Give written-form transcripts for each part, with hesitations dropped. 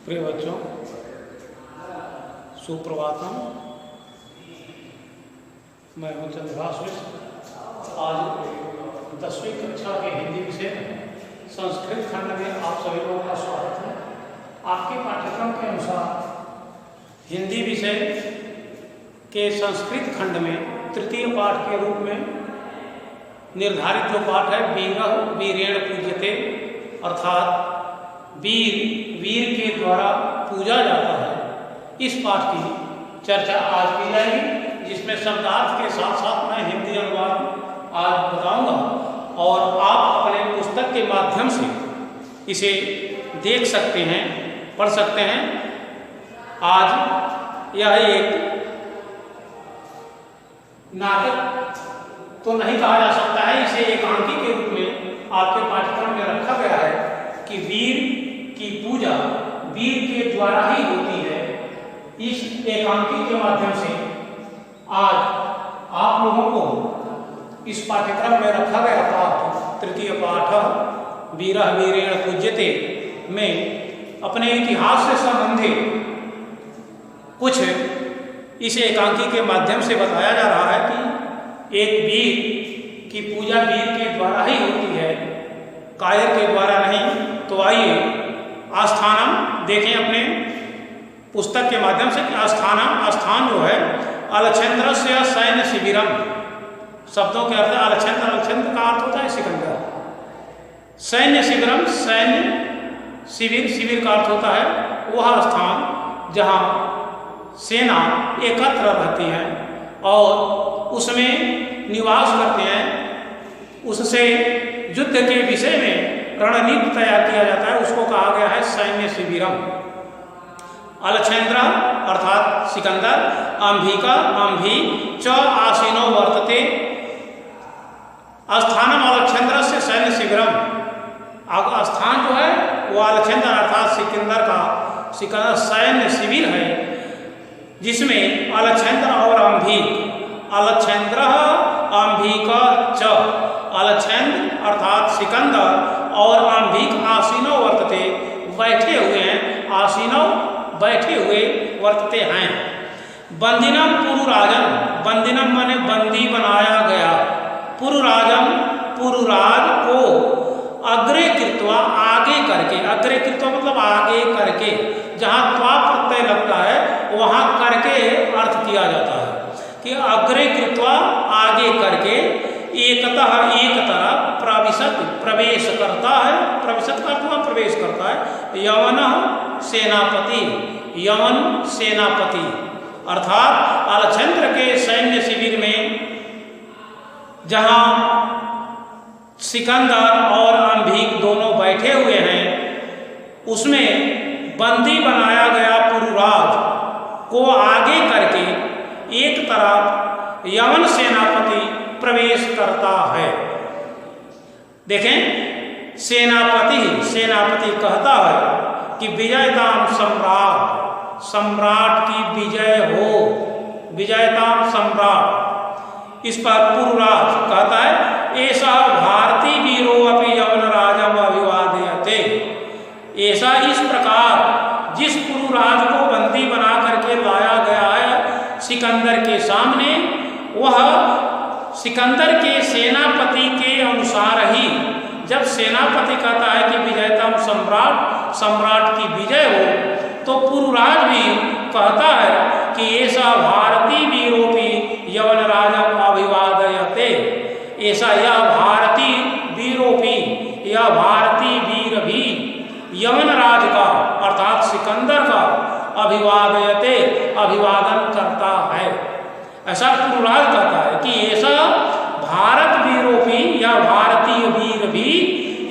प्रिय बच्चों, सुप्रभातम। मैं हूँ चंद्रभाष मिश्र। आज 10वीं कक्षा के हिंदी विषय संस्कृत खंड में आप सभी लोगों का स्वागत है। आपके पाठ्यक्रम के अनुसार हिंदी विषय के संस्कृत खंड में तृतीय पाठ के रूप में निर्धारित जो पाठ है वीरः वीरेण पूज्यते, अर्थात वीर के द्वारा पूजा जाता है। इस पाठ की चर्चा आज की जाएगी, जिसमें शब्दार्थ के साथ साथ मैं हिंदी अनुवाद आज बताऊंगा और आप अपने पुस्तक के माध्यम से इसे देख सकते हैं, पढ़ सकते हैं। आज यह एक नाटक तो नहीं कहा जा सकता है, इसे एकांकी के रूप में आपके पाठ्यक्रम में रखा गया है कि वीर की पूजा वीर के द्वारा ही होती है। इस एकांकी के माध्यम से आज आप लोगों को इस पाठ्यक्रम में रखा गया पाठ तृतीय पाठ वीरः वीरेण पूज्यते में अपने इतिहास से संबंधित कुछ इस एकांकी के माध्यम से बताया जा रहा है कि एक वीर की पूजा वीर के द्वारा ही होती है, कायर के द्वारा नहीं। तो आइए आस्थानम देखें अपने पुस्तक के माध्यम से। आस्थान जो है अलक्षेन्द्रस्य सैन्य शिविरम, शब्दों के अर्थ अलक्षेन्द्र, अलक्षेन्द्र का अर्थ होता है सिकंदर। सैन्य शिविरम, सैन्य शिविर, शिविर का अर्थ होता है वह स्थान जहाँ सेना एकत्र रहती है और उसमें निवास करते हैं। उससे युद्ध के विषय में रणनीति तैयार किया जाता है, उसको कहा गया है सैन्य शिविरम। अलक्षेन्द्र अर्थात सिकंदर, अंभिका अंभी च आसीनो वर्तते, स्थानम अलक्षेन्द्र से सैन्य शिविरम। स्थान जो है वो अलक्षेन्द्र अर्थात सिकंदर सैन्य शिविर है, जिसमें अलक्षेन्द्र और अंभिक, अलक्षेन्द्र अंभिका च, अलक्षेन्द्र अर्थात सिकंदर और अंभिक आसीनो वर्तते, बैठे हुए हैं, आसीनो बैठे हुए वर्तते हैं। बंदिनम पुरुराजन, बंदिनम माने बंदी बनाया गया, पुरुराजन पुरुराज को अग्रे कृत्वा आगे करके, अग्रे कृत्वा मतलब आगे करके, जहाँ त्वा प्रत्यय लगता है वहाँ करके अर्थ किया जाता है कि अग्रे कृत्वा आगे करके, एकतः एक तरफ प्रविशत प्रवेश करता है, प्रविशत का अर्थ प्रवेश करता है। यवन सेनापति, यवन सेनापति अर्थात अलक्षेन्द्र के सैन्य शिविर में जहाँ सिकंदर और अंभिक दोनों बैठे हुए हैं, उसमें बंदी बनाया गया पुरुराज को आगे करके एक तरफ यवन सेनापति प्रवेश करता है। देखें, सेनापति कहता है कि विजयताम सम्राट, सम्राट की विजय हो, विजयताम सम्राट। इस पर पुरुराज कहता है ऐसा भारतीय वीरो अपि यवन राजम अभिवादयते, ऐसा इस प्रकार जिस पुरुराज को बंदी बना करके लाया गया है सिकंदर के सामने, वह सिकंदर के सेनापति के अनुसार ही, जब सेनापति कहता है कि विजयतम सम्राट, सम्राट की विजय हो, तो पुरुराज भी कहता है कि ऐसा भारतीय वीरोपि यवन राजम अभिवादयते, ऐसा यह भारतीय वीरोपि, यह भारतीय वीर भी यवन राज का अर्थात सिकंदर का अभिवादयते, अभिवादन करता है। ऐसा पुरुराज कहता है कि ऐसा भारत वीरोपि या भारतीय वीर भी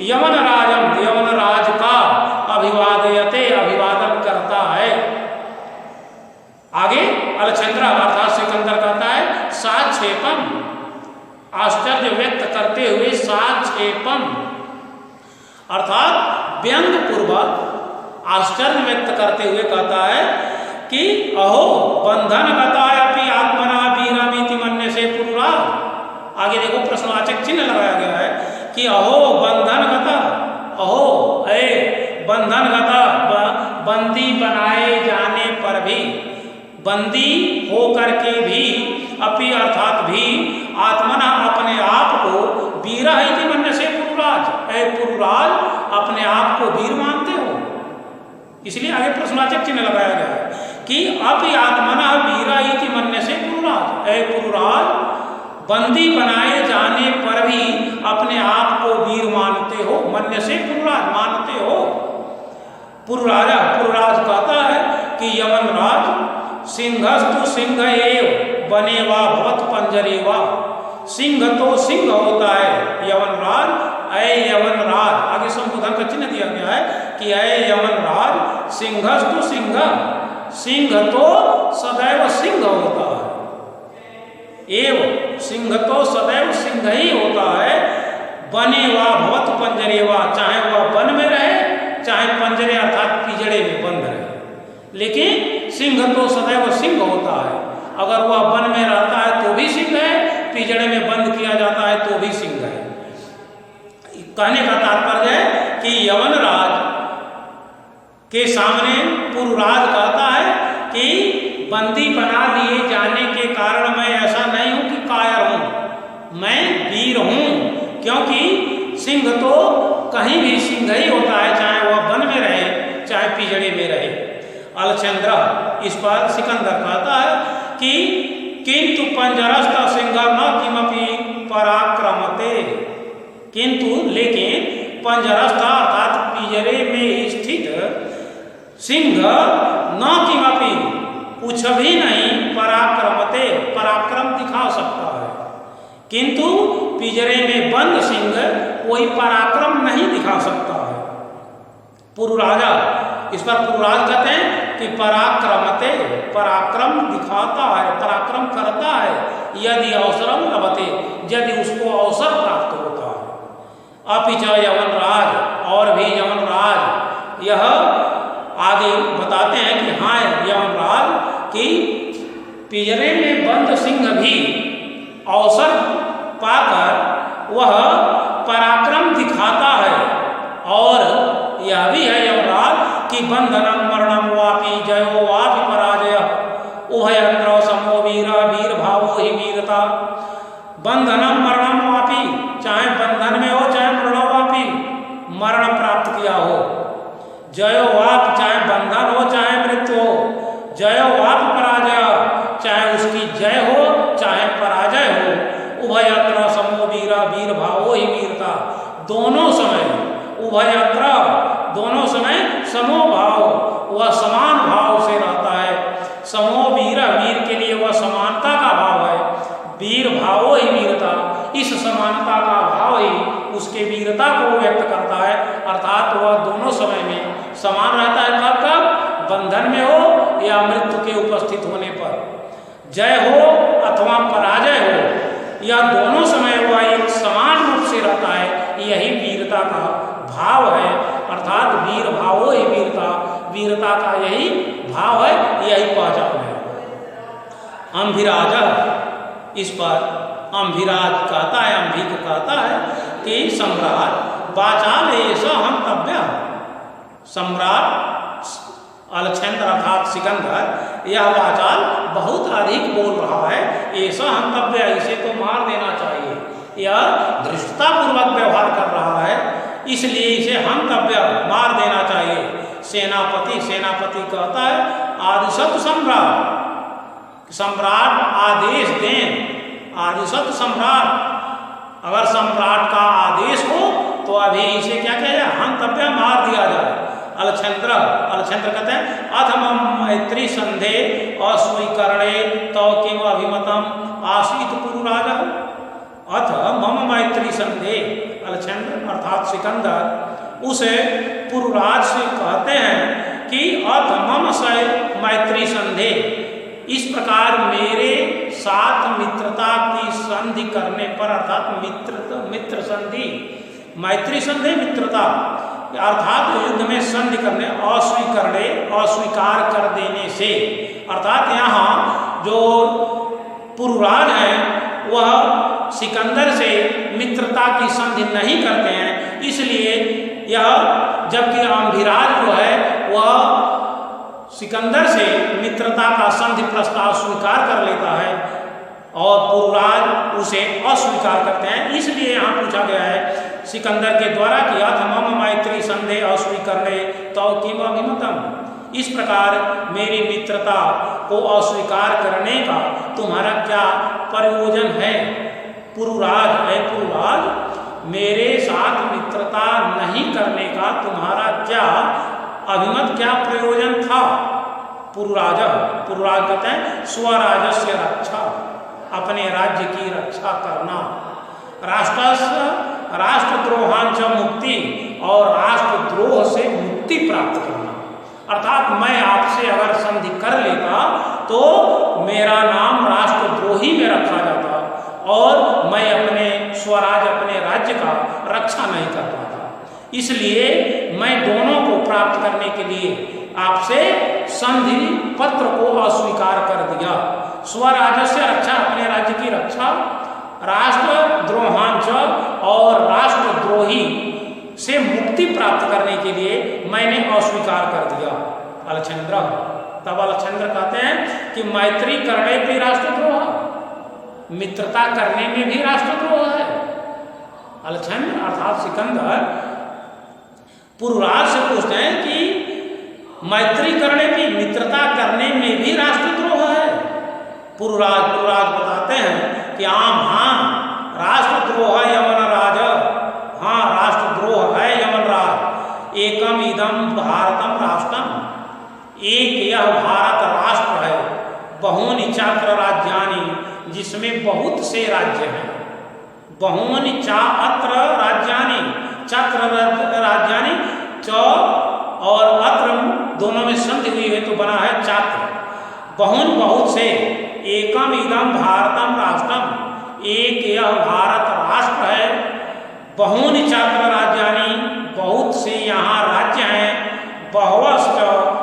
यवन राजम, यवन राज का अभिवादयते, अभिवादन करता है। आगे अलक्षेन्द्र अर्थात सिकंदर कहता है साक्षेपम, आश्चर्य व्यक्त करते हुए, साक्षेपम अर्थात व्यंग पूर्वक आश्चर्य व्यक्त करते हुए कहता है कि अहो बंधन गतायपि आत्मना वीरमिति मन्य से पुरुराज। आगे देखो प्रश्नवाचक चिन्ह लगाया गया है कि अहो बंधन गता, अहो बंधन गता बंदी बनाए जाने पर भी, बंदी हो करके भी, अपि अर्थात भी, आत्मना अपने आप को वीरा इति मन्य से पुरुराज, ऐ पुरुराज अपने आप को वीर मानते हो। इसलिए आगे प्रश्नवाचक चिन्ह लगाया गया है कि अपि आत्मना वीरा इति मन्य से पुरुराज, ऐ पुरुराज बंदी बनाए जाने पर भी अपने आप को वीर मानते हो, मन्य से पुरुराज मानते हो। पुरुराजा, पुरुराज कहता है कि यवनराज सिंहस्तु सिंह एव बनेवा भवत पंजरेवा, सिंह तो सिंह होता है यवनराज, ऐ यवनराज, आगे संबोधन का चिन्ह दिया गया है कि ऐ यवनराज सिंहस्तु सिंह, सिंह तो सदैव सिंह होता है, एव सिंह तो सदैव सिंह ही होता है, बनेवा भवत पंजरेवा, चाहे वह वन में रहे चाहे पंजरे अर्थात पिंजड़े में बंद रहे, लेकिन सिंह तो सदैव सिंह होता है। अगर वह वन में रहता है तो भी सिंह है, पिंजड़े में बंद किया जाता है तो भी सिंह है। कहने का तात्पर्य है कि यवनराज के सामने पुरुराज कहता है कि बंदी बना लिए जाने के कारण मैं ऐसा नहीं हूं कि कायर हूं, मैं वीर हूं, क्योंकि सिंह तो कहीं भी सिंह ही होता है, चाहे वह वन में रहे चाहे पिंजड़े में रहे। अलचंद्र इस पर सिकंदर कहता है कि किंतु पंजरस्थ सिंह न किमपि पराक्रमते, किंतु लेकिन पंजरस्थ अर्थात पिंजरे में स्थित सिंह न किमपि कुछ भी नहीं पराक्रमते, पराक्रम दिखा सकता है, किंतु पिंजरे में बंद सिंह कोई पराक्रम नहीं दिखा सकता है। पुरुराजा इस पर पुरुराज कहते हैं कि पराक्रमते, पराक्रम दिखाता है, पराक्रम करता है, यदि अवसरम लभते, यदि उसको अवसर प्राप्त होता है। अपिच यवनराज, और भी यवनराज यह आगे बताते हैं कि हाँ यवनराज कि पिंजरे में बंद सिंह भी अवसर पाकर वह पराक्रम दिखाता है, और यह भी है यवनराज कि बंधनम मरणम वापि जयो वापि पराजय उभयत्र समो वीर, वीर भावो ही वीरता। बंधनम मरणम वापि, चाहे बंधन में हो चाहे मरण वापि, मरण प्राप्त किया हो, जयो वाप चाहे बंधन हो चाहे मृत्यु हो, जयो वाप पराजय चाहे उसकी जय हो चाहे पराजय हो, उभयत्र समो वीर, वीर भावो ही वीरता। दोनों समय उभयत्र, दोनों समय समो भाव, वह समान भाव से रहता है। समो वीर, वीर के लिए वह समानता का भाव है, वीर भावो ही वीरता, इस समानता का भाव ही उसके वीरता को व्यक्त करता है, अर्थात वह दोनों समय में समान रहता है। कब कब? बंधन में हो या मृत्यु के उपस्थित होने पर, जय हो अथवा पराजय हो, या दोनों समय वह एक समान रूप से रहता है, यही वीरता का भाव है, अर्थात वीर भावो ही वीरता, वीरता का यही भाव है, यही पहचान है। अंभिराज इस पर अंभिराज कहता है, अंभिक कहता है कि सम्राट वाचाल ऐसा हंतव्य, सम्राट अलक्षेंद्र अर्थात सिकंदर यह वाचाल बहुत अधिक बोल रहा है, ऐसा हंतव्य, इसे तो मार देना चाहिए, यह धृष्टतापूर्वक व्यवहार कर रहा है, इसलिए इसे हंतव्य मार देना चाहिए। सेनापति, सेनापति कहता है आदिशत सम्राट, सम्राट आदेश दें, आदिशत सम्राट, अगर सम्राट का आदेश हो तो अभी इसे क्या किया जाए? हंतव्य मार दिया जाए। अलक्षेंद्र, अलक्षेंद्र कहते हैं अथमम मैत्री संधे अस्वीकरणे तव किम अभिमतम आसीत पुरुराज, अथ मम मैत्री संधे, अलक्षेंद्र अर्थात सिकंदर उसे पुरुराज से कहते हैं कि अथ मम से मैत्री संधे, इस प्रकार मेरे साथ मित्रता की संधि करने पर, अर्थात मित्र संधि, मैत्री संधि मित्रता अर्थात युद्ध में संधि करने, अस्वीकरणे अस्वीकार कर देने से, अर्थात यहाँ जो पुरुराज है वह सिकंदर से मित्रता की संधि नहीं करते हैं, इसलिए यह, जबकि अंभिराज जो है वह सिकंदर से मित्रता का संधि प्रस्ताव स्वीकार कर लेता है और पुरुराज उसे अस्वीकार करते हैं। इसलिए यहाँ पूछा गया है सिकंदर के द्वारा किया था मम मैत्री संधे अस्वीकरणे तो किम अभिमतम। इस प्रकार मेरी मित्रता को अस्वीकार करने का तुम्हारा क्या प्रयोजन है? पुरुराज है, पुरुराज मेरे साथ मित्रता नहीं करने का तुम्हारा क्या अभिमत, क्या प्रयोजन था? पुरुराज कहते हैं स्वराजस्य रक्षा, अपने राज्य की रक्षा करना। राष्ट्रद्रोहांच मुक्ति, और राष्ट्रद्रोह से मुक्ति प्राप्त करना। अर्थात मैं आपसे अगर संधि कर लेता तो मेरा नाम राष्ट्रद्रोही में रखा जाता और मैं अपने स्वराज, अपने राज्य का रक्षा नहीं कर पाता। इसलिए मैं दोनों को प्राप्त करने के लिए आपसे संधि पत्र को अस्वीकार कर दिया। स्वराजस्य रक्षा, अपने राज्य की रक्षा, राष्ट्रद्रोहांच और राष्ट्रद्रोही से मुक्ति प्राप्त करने के लिए मैंने अस्वीकार कर दिया। अलछंद्र, तब अलछंद्र कहते हैं कि मैत्री करने भी राष्ट्रद्रोह, मित्रता करने में भी राष्ट्रद्रोह है। अलछंद्र अर्थात सिकंदर पुरुराज से पूछते हैं कि मैत्री करने की, मित्रता करने में भी राष्ट्रद्रोह है। पुरुराज बताते हैं कि हाँ राष्ट्रद्रोह यमन राज, हाँ राष्ट्रद्रोह है यमन राज। एकम इदम भारतम राष्ट्रम, एक यह भारत राष्ट्र है। बहूनि चक्र राज्यानि, जिसमें बहुत से राज्य हैं। बहूनि चात्र राज्यानि, चक्र राज्यानि, च और अत्र दोनों में संधि हुई है तो बना है चात्र। बहुन बहुत से, एकम इदम भारतम राष्ट्रम, एक यह भारत राष्ट्र है। बहूनि चात्र राज्यानि, बहुत से यहाँ राज्य हैं। बहुवश्च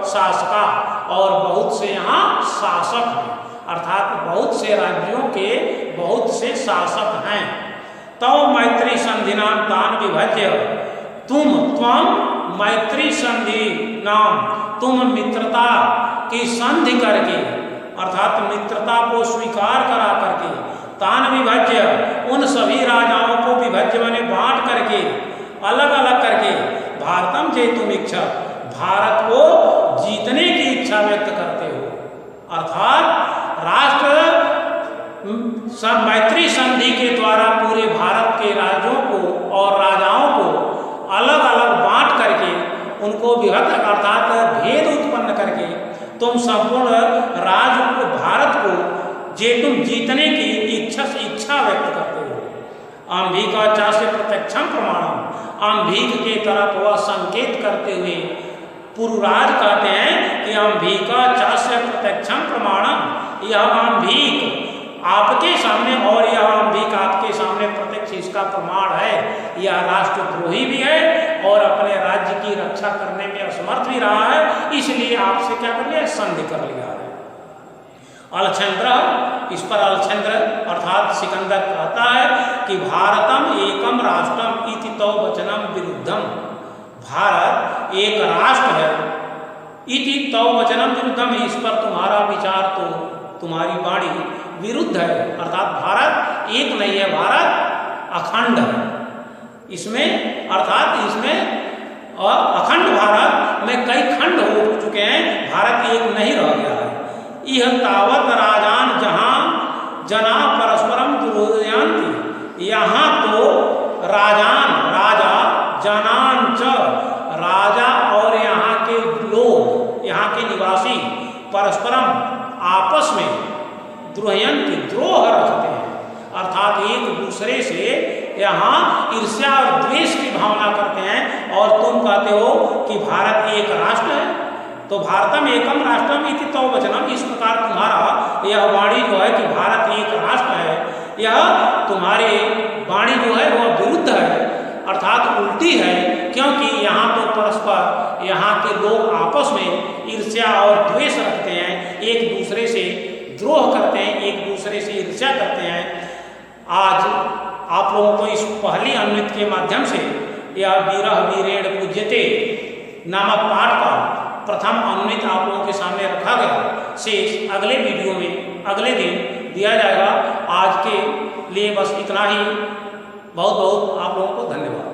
शासका, और बहुत से यहाँ शासक हैं। अर्थात बहुत से राज्यों के बहुत से शासक हैं। तो मैत्री संधि नाम तान विभज्य, तुम मैत्री संधि नाम, तुम मित्रता की संधि करके, अर्थात मित्रता को स्वीकार करा करके, तान विभज्य, उन सभी राजाओं को विभज्य माने बांट करके, अलग अलग करके, भारतम जेतुम इच्छा, भारत को जीतने की इच्छा व्यक्त करते हो। अर्थात मैत्री संधि के द्वारा पूरे भारत के राज्यों को और राजाओं को अलग अलग बांट करके, उनको विभक्त अर्थात भेद उत्पन्न करके तुम संपूर्ण राज्य को, भारत को तुम जीतने की इच्छा व्यक्त करते हो। अंबिका चास्य प्रत्यक्षम प्रमाणम, अंबिक के तरफ वह संकेत करते हुए पुरुराज कहते हैं कि अंबिका चास्य प्रत्यक्षम प्रमाणम, यह अंबिक आपके सामने और यह अंबिक आपके सामने प्रत्यक्ष इसका प्रमाण है। यह राष्ट्रद्रोही भी है और अपने राज्य की रक्षा करने में असमर्थ भी रहा है, इसलिए आपसे क्या कर लिया? संधि कर लिया है। अलछंद्र, इस पर अलछंद्र अर्थात सिकंदर कहता है कि भारतम एकम राष्ट्रम इति तो वचनम विरुद्धम, भारत एक राष्ट्र है। इति तो वचनम विरुद्धम, इस पर तुम्हारा विचार तो, तुम्हारी वाणी विरुद्ध है। अर्थात भारत एक नहीं है, भारत अखंड है। इसमें अर्थात इसमें अखंड भारत में कई खंड हो चुके हैं, भारत एक नहीं रह गया है। यह तावत राजान जहाँ जना परस्परम दुर्योधयन्ति, यहाँ तो राजान, राजा, जनान च, राजा और यहाँ के लोग, यहाँ के निवासी परस्परम आपस में द्रोहयन्ति, द्रोह रखते हैं। अर्थात एक दूसरे से यहाँ ईर्ष्या और द्वेष की भावना करते हैं। और तुम कहते हो कि भारत एक राष्ट्र है, तो भारतम एकम राष्ट्रम इति तो वचनम, इस प्रकार तुम्हारा यह वाणी जो है कि भारत एक राष्ट्र है, यह तुम्हारी वाणी जो है वह विरुद्ध है, अर्थात उल्टी है। क्योंकि यहाँ तो परस्पर यहाँ के लोग आपस में ईर्ष्या और द्वेष रखते हैं, एक दूसरे से द्रोह करते हैं, एक दूसरे से ईर्ष्या करते हैं। आज आप लोगों को इस पहली अन्वित के माध्यम से यह वीरः वीरेण पूज्यते नामक पाठ का प्रथम अनुनित आप लोगों के सामने रखा गया। शेष अगले वीडियो में अगले दिन दिया जाएगा। आज के लिए बस इतना ही। बहुत बहुत आप लोगों को धन्यवाद।